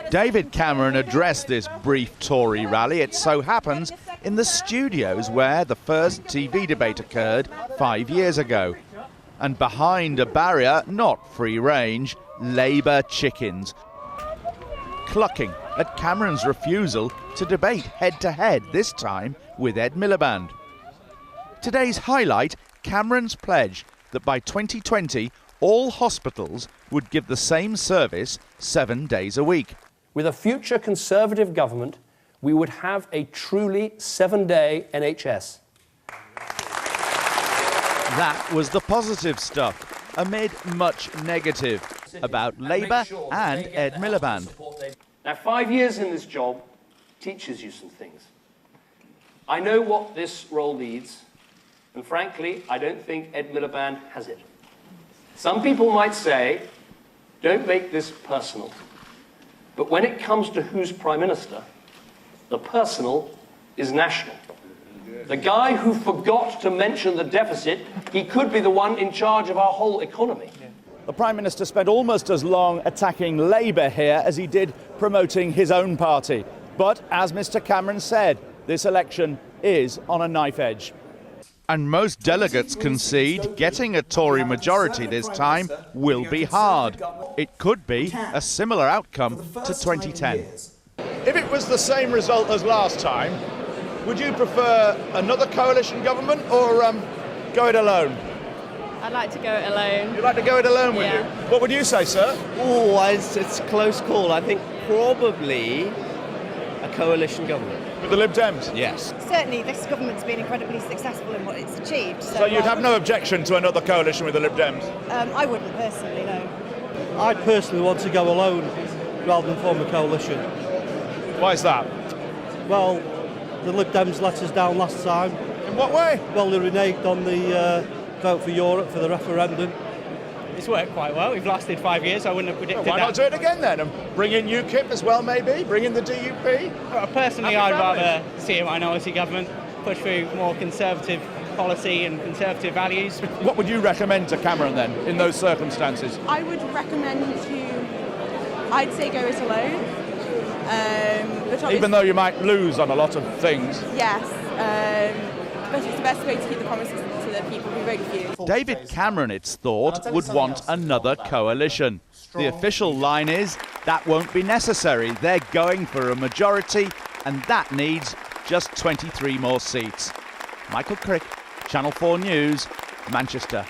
David Cameron addressed this brief Tory rally, it so happens, in the studios where the first TV debate occurred 5 years ago. And behind a barrier, not free range, Labour chickens, clucking at Cameron's refusal to debate head-to-head, this time with Ed Miliband. Today's highlight, Cameron's pledge that by 2020 all hospitals would give the same service 7 days a week. With a future Conservative government, we would have a truly 7-day NHS. That was the positive stuff, amid much negative about Labour and Ed Miliband. Now, 5 years in this job teaches you some things. I know what this role needs, and frankly, I don't think Ed Miliband has it. Some people might say, don't make this personal. But when it comes to who's Prime Minister, the personal is national. The guy who forgot to mention the deficit, he could be the one in charge of our whole economy. The Prime Minister spent almost as long attacking Labour here as he did promoting his own party. But as Mr Cameron said, this election is on a knife edge. And most delegates concede getting a Tory majority this time will be hard. It could be a similar outcome to 2010. If it was the same result as last time, would you prefer another coalition government or go it alone? I'd like to go it alone. You'd like to go it alone, would you? What would you say, sir? Oh, it's a close call. I think probably a coalition government. With the Lib Dems? Yes. Certainly, this government's been incredibly successul in what it's achieved. So you'd have no objection to another coalition with the Lib Dems? I wouldn't personally, no. I'd personally want to go alone rather than form a coalition. Why is that? Well, the Lib Dems let us down last time. In what way? Well, they reneged on the vote for Europe for the referendum. It's worked quite well. We've lasted 5 years. I wouldn't have predicted that. Why not do it again then? And bring in UKIP as well, maybe? Bring in the DUP? Well, personally, I'd rather see a minority government push through more conservative policy and conservative values. What would you recommend to Cameron then, in those circumstances? I would recommend I'd say go it alone. But even though you might lose on a lot of things? Yes, but it's the best way to keep the promises to the people who vote for you. David Cameron, it's thought, would want another coalition. The official line is that won't be necessary. They're going for a majority, and that needs just 23 more seats. Michael Crick, Channel 4 News, Manchester.